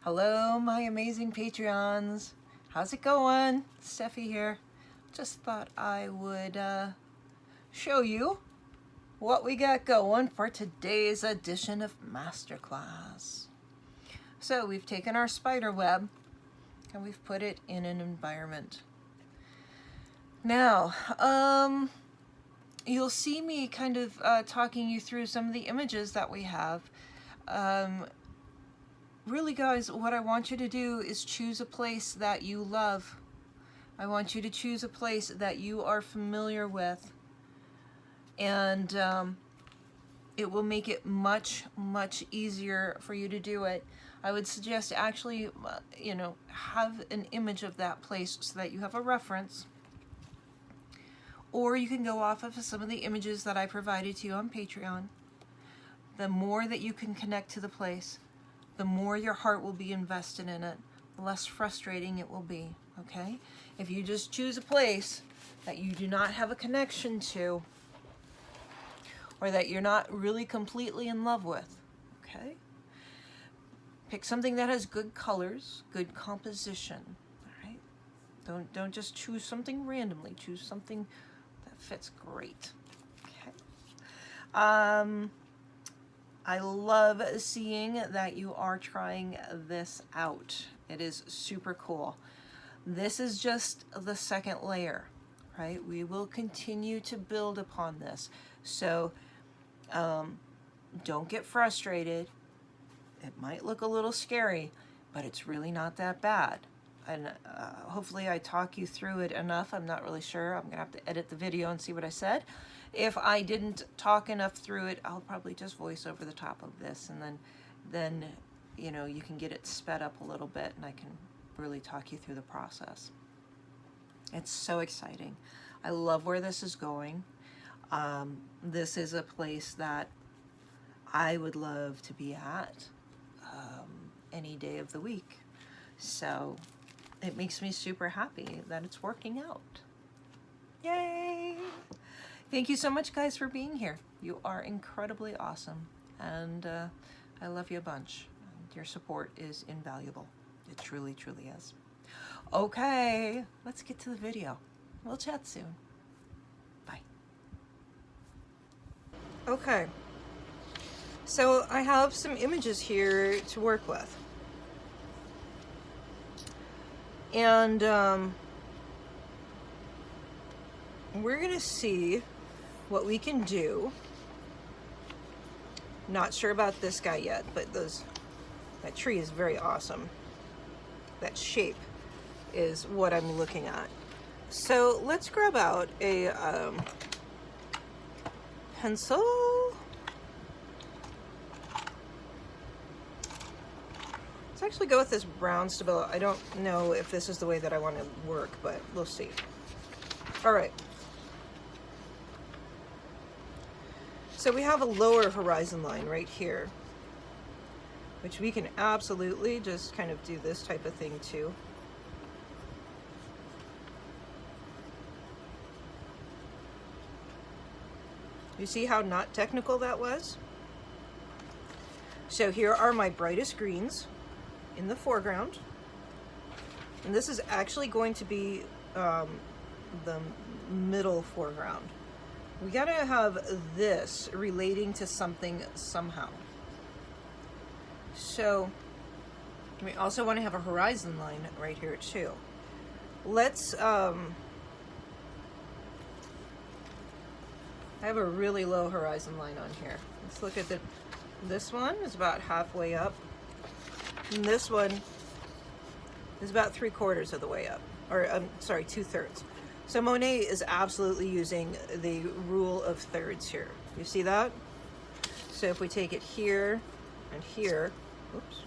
Hello, my amazing Patreons. How's it going? Steffi here. Just thought I would show you what we got going for today's edition of Masterclass. So we've taken our spider web and we've put it in an environment. Now, you'll see me kind of talking you through some of the images that we have. Really, guys, what I want you to do is choose a place that you love. I want you to choose a place that you are familiar with. And it will make it much, much easier for you to do it. I would suggest actually, have an image of that place so that you have a reference. Or you can go off of some of the images that I provided to you on Patreon. The more that you can connect to the place, the more your heart will be invested in it, the less frustrating it will be, okay? If you just choose a place that you do not have a connection to, or that you're not really completely in love with, okay? Pick something that has good colors, good composition, all right? Don't just choose something randomly. Choose something that fits great, okay? I love seeing that you are trying this out. It is super cool. This is just the second layer, right? We will continue to build upon this. So don't get frustrated. It might look a little scary, but it's really not that bad. And hopefully I talk you through it enough. I'm not really sure. I'm gonna have to edit the video and see what I said. If I didn't talk enough through it, I'll probably just voice over the top of this, and then you can get it sped up a little bit, and I can really talk you through the process. It's so exciting. I love where this is going. This is a place that I would love to be at any day of the week. So it makes me super happy that it's working out. Yay! Thank you so much, guys, for being here. You are incredibly awesome, and I love you a bunch. Your support is invaluable. It truly, truly is. Okay, let's get to the video. We'll chat soon. Bye. Okay, so I have some images here to work with. And we're gonna see what we can do. Not sure about this guy yet, but that tree is very awesome. That shape is what I'm looking at. So let's grab out a pencil. Let's actually go with this brown Stabilo. I don't know if this is the way that I want to work, but we'll see. All right. So we have a lower horizon line right here, which we can absolutely just kind of do this type of thing too. You see how not technical that was? So here are my brightest greens in the foreground. And this is actually going to be the middle foreground. We gotta have this relating to something somehow. So we also want to have a horizon line right here too. Let's I have a really low horizon line on here. Let's look at this one is about halfway up. And this one is about 3/4 of the way up, or sorry, 2/3. So Monet is absolutely using the rule of thirds here. You see that? So if we take it here and here, oops,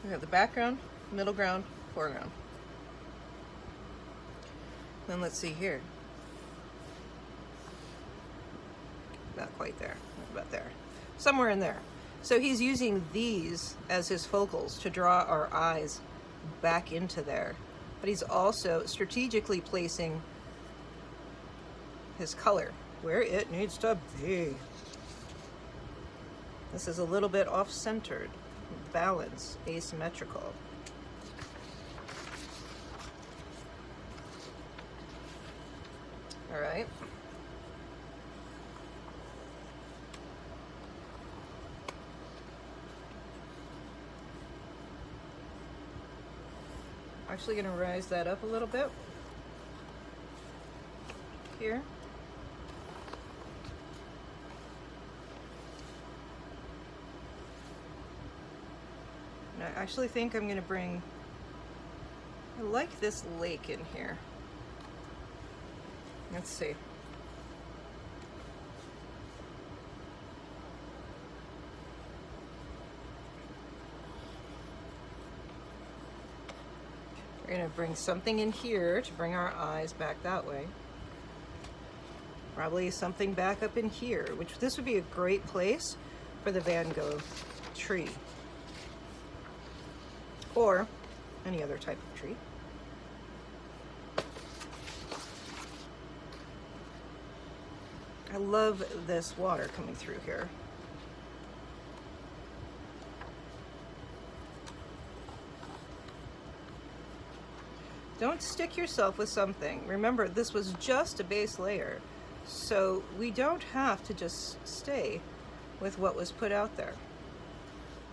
we have the background, middle ground, foreground. Then let's see here. Not quite there, about there. Somewhere in there. So he's using these as his focals to draw our eyes back into there. But he's also strategically placing his color where it needs to be. This is a little bit off-centered. balance, asymmetrical. All right. Actually going to rise that up a little bit here. And I actually think I'm going to bring, I like this lake in here. Let's see. We're going to bring something in here to bring our eyes back that way. Probably something back up in here, which this would be a great place for the Van Gogh tree. Or any other type of tree. I love this water coming through here. Don't stick yourself with something. Remember, this was just a base layer, so we don't have to just stay with what was put out there.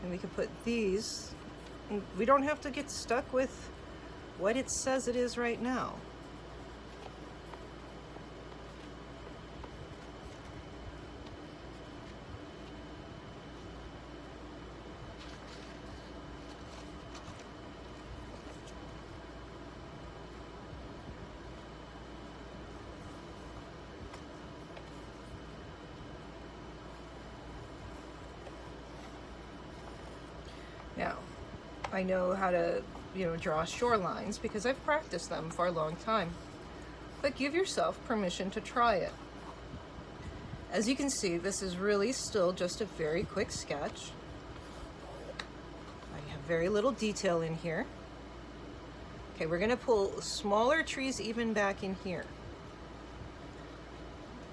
And we can put these, we don't have to get stuck with what it says it is right now. Now, I know how to, draw shorelines because I've practiced them for a long time. But give yourself permission to try it. As you can see, this is really still just a very quick sketch. I have very little detail in here. Okay, we're going to pull smaller trees even back in here.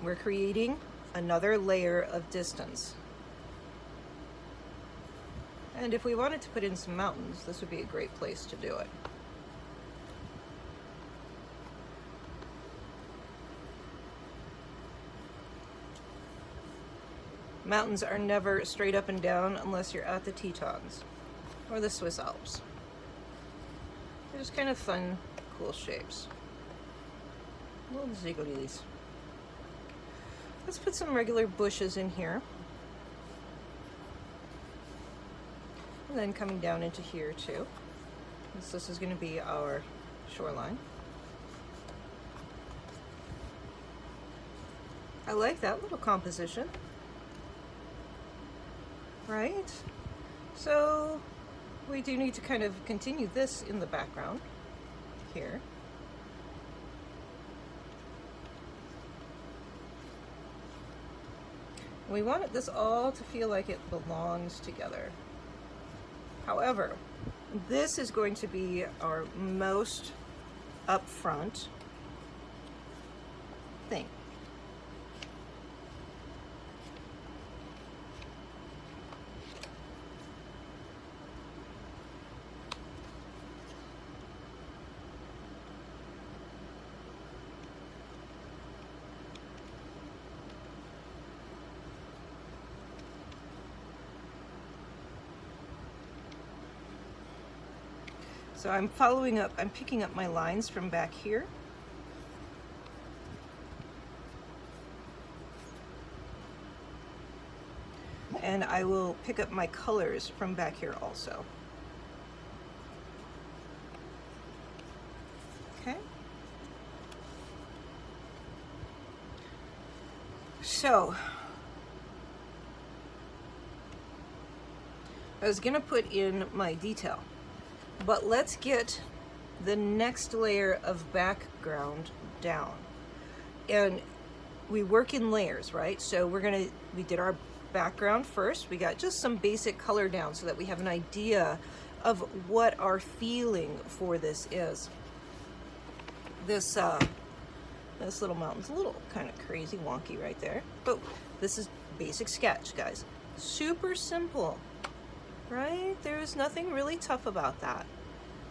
We're creating another layer of distance. And if we wanted to put in some mountains, this would be a great place to do it. Mountains are never straight up and down unless you're at the Tetons or the Swiss Alps. They're just kind of fun, cool shapes. Little ziggoodies. Let's put some regular bushes in here. And then coming down into here too. This is going to be our shoreline. I like that little composition. Right? So we do need to kind of continue this in the background here. We want this all to feel like it belongs together. However, this is going to be our most upfront thing. So I'm picking up my lines from back here. And I will pick up my colors from back here also. Okay. So, I was gonna put in my detail. But let's get the next layer of background down. And we work in layers, right? So we did our background first. We got just some basic color down so that we have an idea of what our feeling for this is. This little mountain's a little kind of crazy wonky right there. But this is basic sketch, guys. Super simple, right? is nothing really tough about that.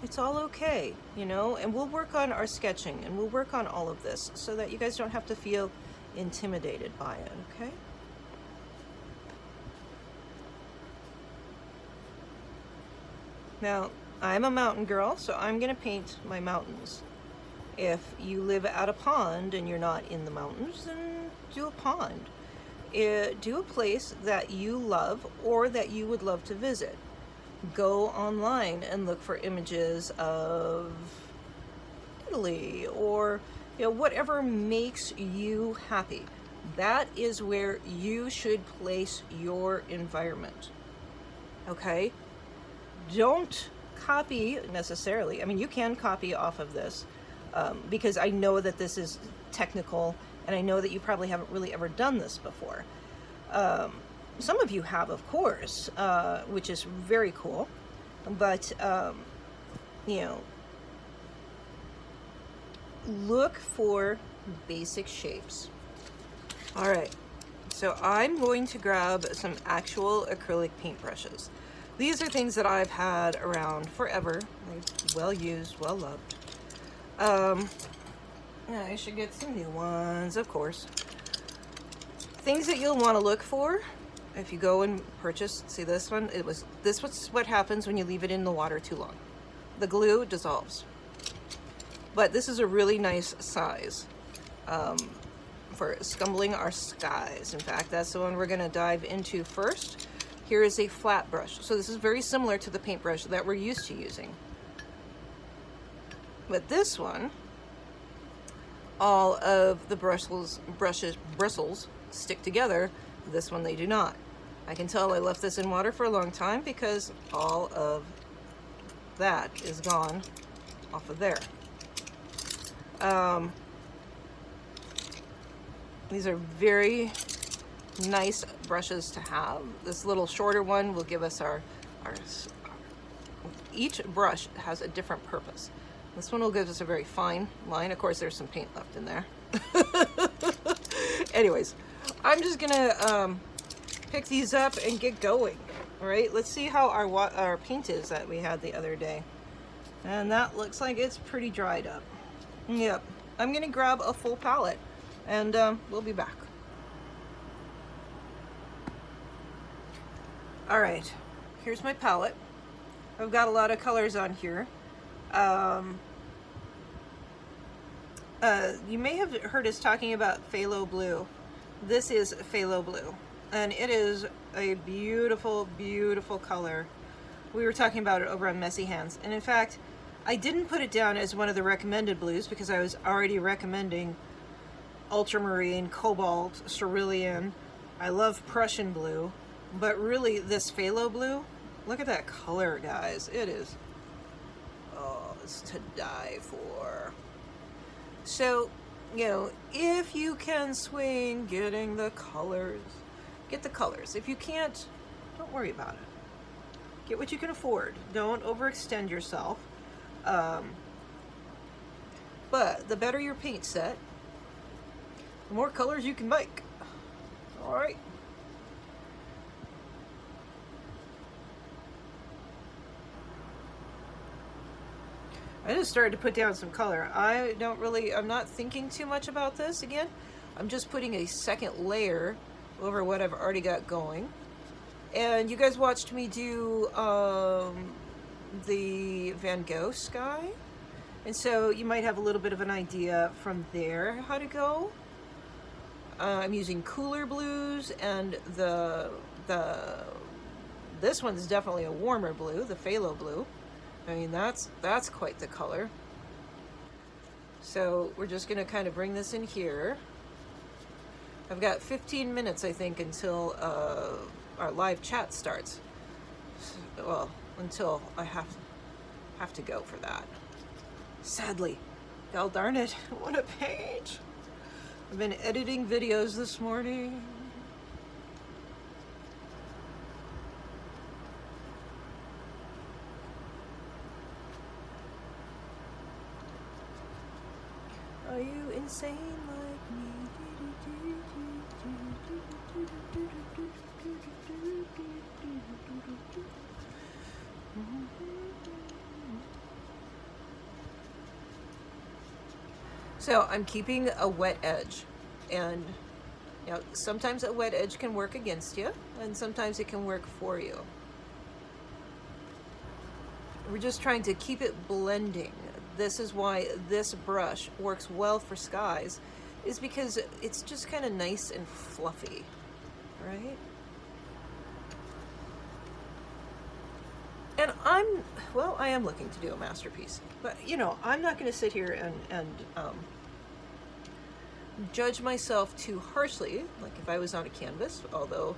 It's all okay, you know, and we'll work on our sketching and we'll work on all of this so that you guys don't have to feel intimidated by it, okay? Now, I'm a mountain girl, so I'm gonna paint my mountains. If you live at a pond and you're not in the mountains, then do a pond. Do a place that you love or that you would love to visit. Go online and look for images of Italy or, you know, whatever makes you happy. That is where you should place your environment. Okay? Don't copy necessarily. I mean, you can copy off of this because I know that this is technical and I know that you probably haven't really ever done this before. Some of you have, of course, which is very cool, but, you know, look for basic shapes. All right, so I'm going to grab some actual acrylic paintbrushes. These are things that I've had around forever, well used, well loved. Yeah, I should get some new ones, of course. Things that you'll want to look for if you go and purchase, see this one, this was what happens when you leave it in the water too long. The glue dissolves. But this is a really nice size for scumbling our skies. In fact, that's the one we're going to dive into first. Here is a flat brush. So this is very similar to the paintbrush that we're used to using. But this one, all of the bristles stick together. This one they do not. I can tell I left this in water for a long time because all of that is gone off of there. These are very nice brushes to have. This little shorter one will give us our each brush has a different purpose. This one will give us a very fine line. Of course, there's some paint left in there. Anyways, I'm just gonna pick these up and get going. All right, let's see how our paint is that we had the other day. And that looks like it's pretty dried up. Yep, I'm gonna grab a full palette and we'll be back. All right, here's my palette. I've got a lot of colors on here. You may have heard us talking about phthalo blue. This is phthalo blue, and it is a beautiful, beautiful color. We were talking about it over on Messy Hands, and in fact, I didn't put it down as one of the recommended blues because I was already recommending ultramarine, cobalt, cerulean. I love Prussian blue, but really this phthalo blue, look at that color, guys. It is, oh, it's to die for. So, you know, if you can swing getting the colors, get the colors. If you can't, don't worry about it. Get what you can afford. Don't overextend yourself. But the better your paint set, the more colors you can make. All right. I just started to put down some color. I'm not thinking too much about this again. I'm just putting a second layer over what I've already got going. And you guys watched me do the Van Gogh sky. And so you might have a little bit of an idea from there how to go. I'm using cooler blues, and this one's definitely a warmer blue, the phthalo blue. I mean, that's quite the color. So we're just gonna kind of bring this in here. I've got 15 minutes, I think, until our live chat starts. Well, until I have to go for that. Sadly, god darn it, what a page. I've been editing videos this morning. Are you insane like me? So I'm keeping a wet edge, and you know, sometimes a wet edge can work against you, and sometimes it can work for you. We're just trying to keep it blending. This is why this brush works well for skies, is because it's just kind of nice and fluffy, right? And I am looking to do a masterpiece, but you know, I'm not going to sit here and judge myself too harshly, like if I was on a canvas, although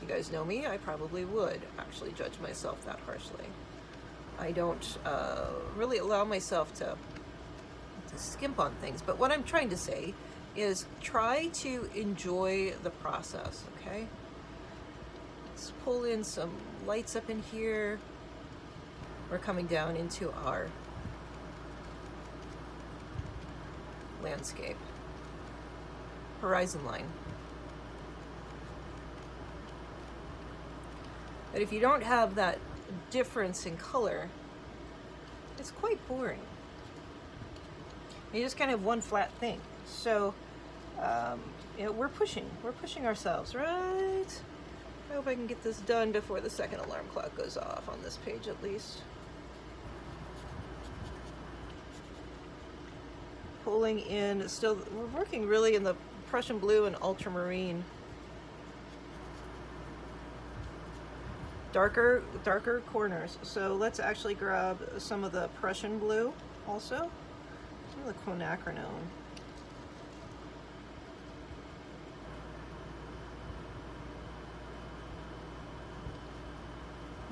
you guys know me, I probably would actually judge myself that harshly. I don't really allow myself to skimp on things, but what I'm trying to say is try to enjoy the process, okay? Let's pull in some lights up in here. We're coming down into our landscape. Horizon line. But if you don't have that difference in color, it's quite boring. You just kind of have one flat thing. So, you know, we're pushing ourselves, right? I hope I can get this done before the second alarm clock goes off on this page at least. Pulling in, still, we're working really in the Prussian blue and ultramarine. Darker corners. So let's actually grab some of the Prussian blue also. Some of the quinacridone.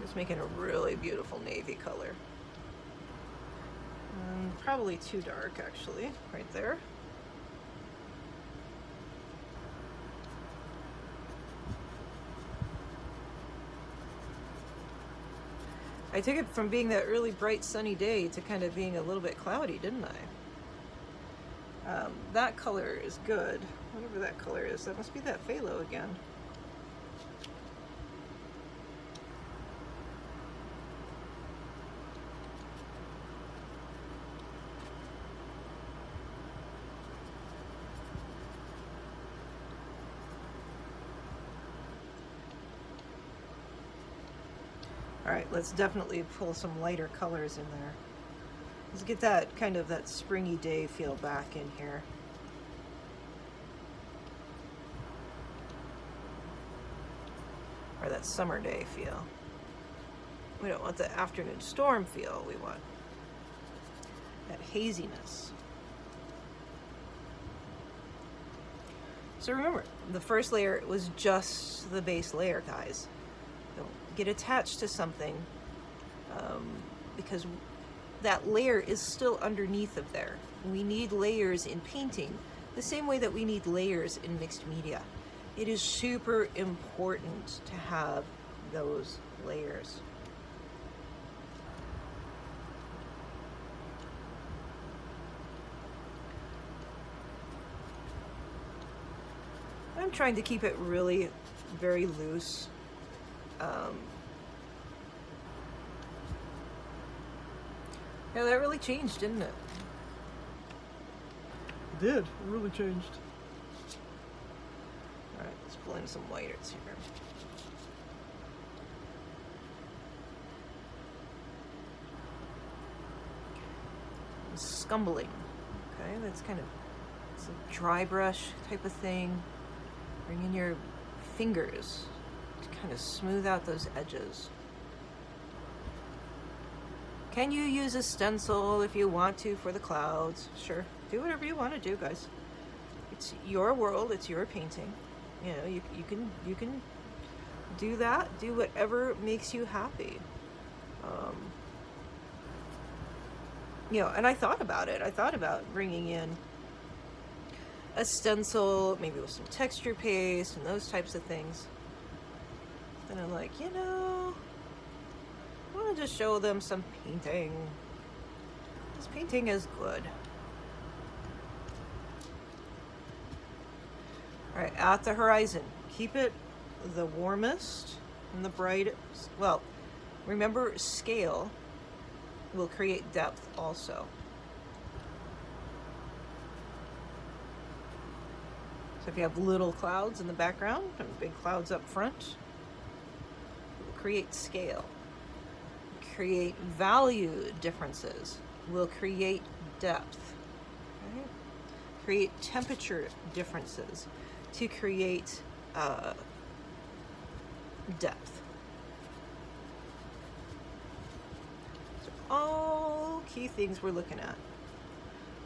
Just making a really beautiful navy color. Probably too dark actually, right there. I took it from being that really bright sunny day to kind of being a little bit cloudy, didn't I? That color is good. Whatever that color is, that must be that phthalo again. All right, let's definitely pull some lighter colors in there. Let's get that kind of that springy day feel back in here. Or that summer day feel. We don't want the afternoon storm feel, we want that haziness. So remember, the first layer was just the base layer, guys. Don't get attached to something because that layer is still underneath of there. We need layers in painting the same way that we need layers in mixed media. It is super important to have those layers. I'm trying to keep it really very loose. Yeah, that really changed, didn't it? It did. It really changed. All right, let's blend some whites here. Scumbling. Okay, that's kind of it's a dry brush type of thing. Bring in your fingers to kind of smooth out those edges. Can you use a stencil if you want to for the clouds? Sure, do whatever you want to do, guys. It's your world, it's your painting. You know, you can do that, do whatever makes you happy. You know, and I thought about it. I thought about bringing in a stencil, maybe with some texture paste and those types of things. And I'm like, you know, I want to just show them some painting. This painting is good. All right, at the horizon, keep it the warmest and the brightest. Well, remember, scale will create depth also. So if you have little clouds in the background and big clouds up front, it will create scale, create value differences, will create depth, okay? Create temperature differences to create depth. So all key things we're looking at,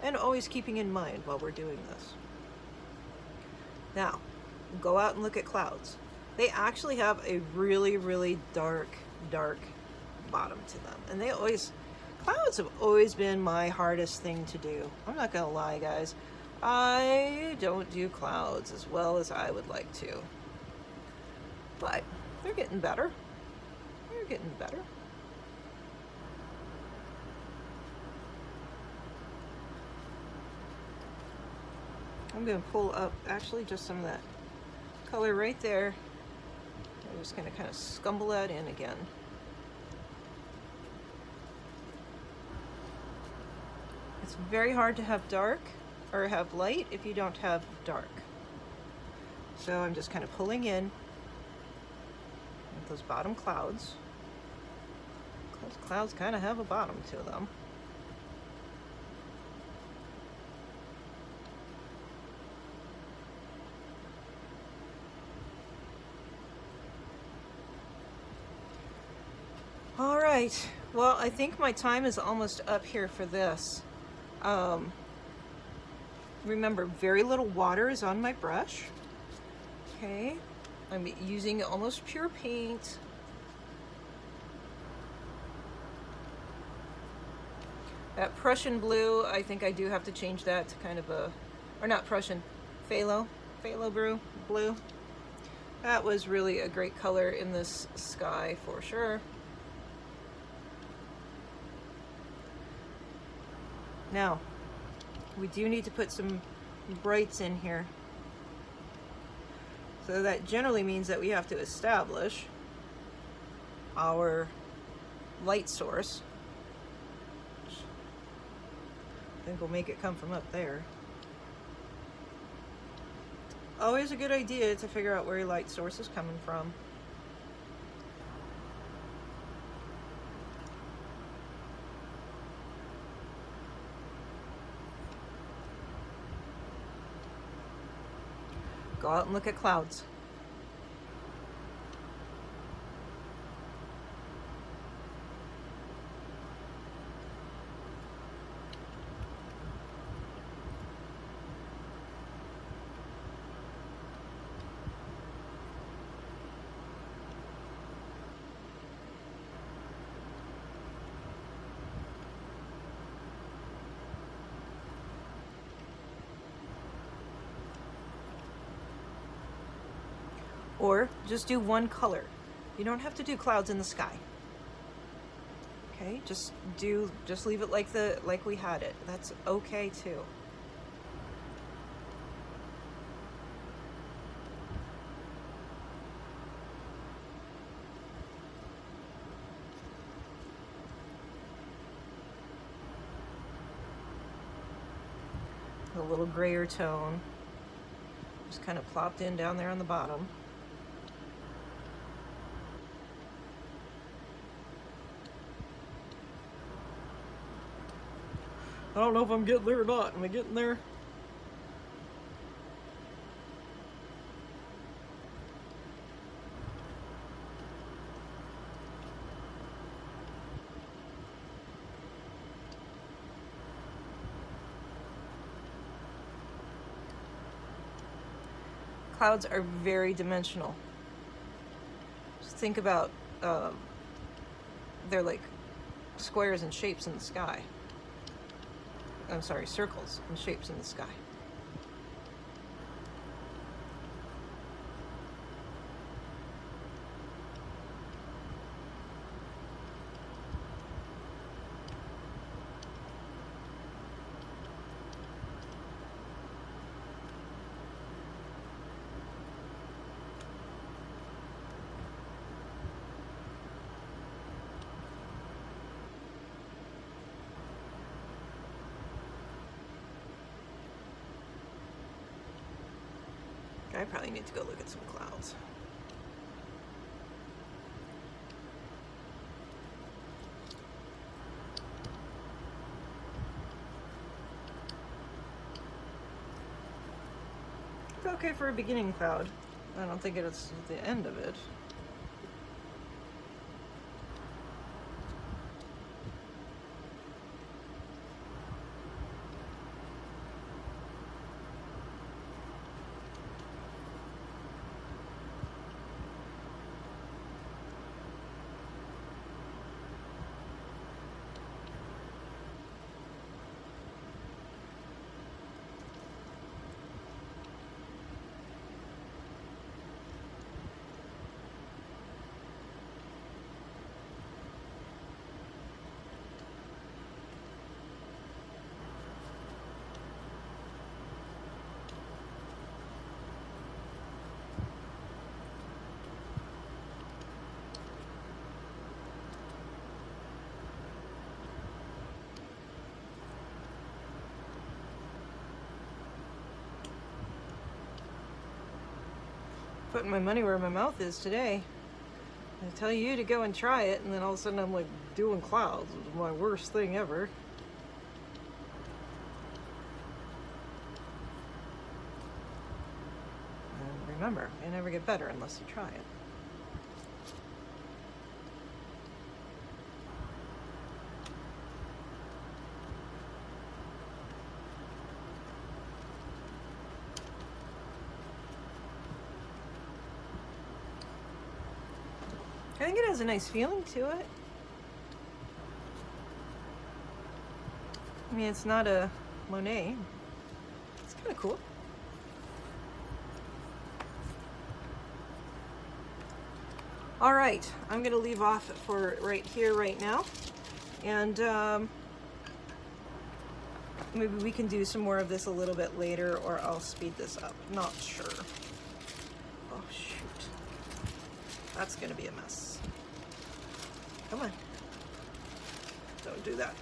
and always keeping in mind while we're doing this. Now, go out and look at clouds. They actually have a really, really dark bottom to them. And clouds have always been my hardest thing to do. I'm not gonna lie, guys. I don't do clouds as well as I would like to. But they're getting better. They're getting better. I'm going to pull up actually just some of that color right there. I'm just going to kind of scumble that in again. It's very hard to have dark or have light if you don't have dark. So I'm just kind of pulling in those bottom clouds. Those clouds kind of have a bottom to them. All right, well, I think my time is almost up here for this. Remember, very little water is on my brush. Okay, I'm using almost pure paint. That Prussian blue, I think I do have to change that to kind of a, or not Prussian, phthalo blue. That was really a great color in this sky for sure. Now, we do need to put some brights in here. So that generally means that we have to establish our light source. I think we'll make it come from up there. Always a good idea to figure out where your light source is coming from. Go out and look at clouds. Or just do one color. You don't have to do clouds in the sky. Okay, just leave it like we had it. That's okay too. A little grayer tone. Just kind of plopped in down there on the bottom. I don't know if I'm getting there or not. Am I getting there? Clouds are very dimensional. Just think about, they're like squares and shapes in the sky. I'm sorry, circles and shapes in the sky. I probably need to go look at some clouds. It's okay for a beginning cloud. I don't think it's the end of it. Putting my money where my mouth is today. I tell you to go and try it, and then all of a sudden I'm like doing clouds. It was my worst thing ever. And remember, you never get better unless you try it. I think it has a nice feeling to it. I mean, it's not a Monet. It's kind of cool. All right, I'm gonna leave off for right here right now. And maybe we can do some more of this a little bit later, or I'll speed this up. Not sure. Oh, shoot. That's gonna be a mess. Come on. Don't do that.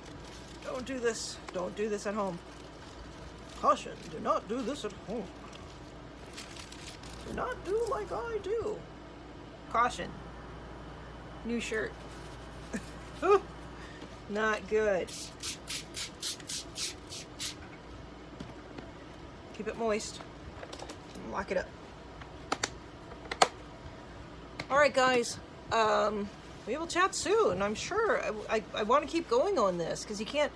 Don't do this. Don't do this at home. Caution, do not do this at home. Do not do like I do. Caution. New shirt. Not good. Keep it moist. Lock it up. All right, guys. We will chat soon. I'm sure. I want to keep going on this because you can't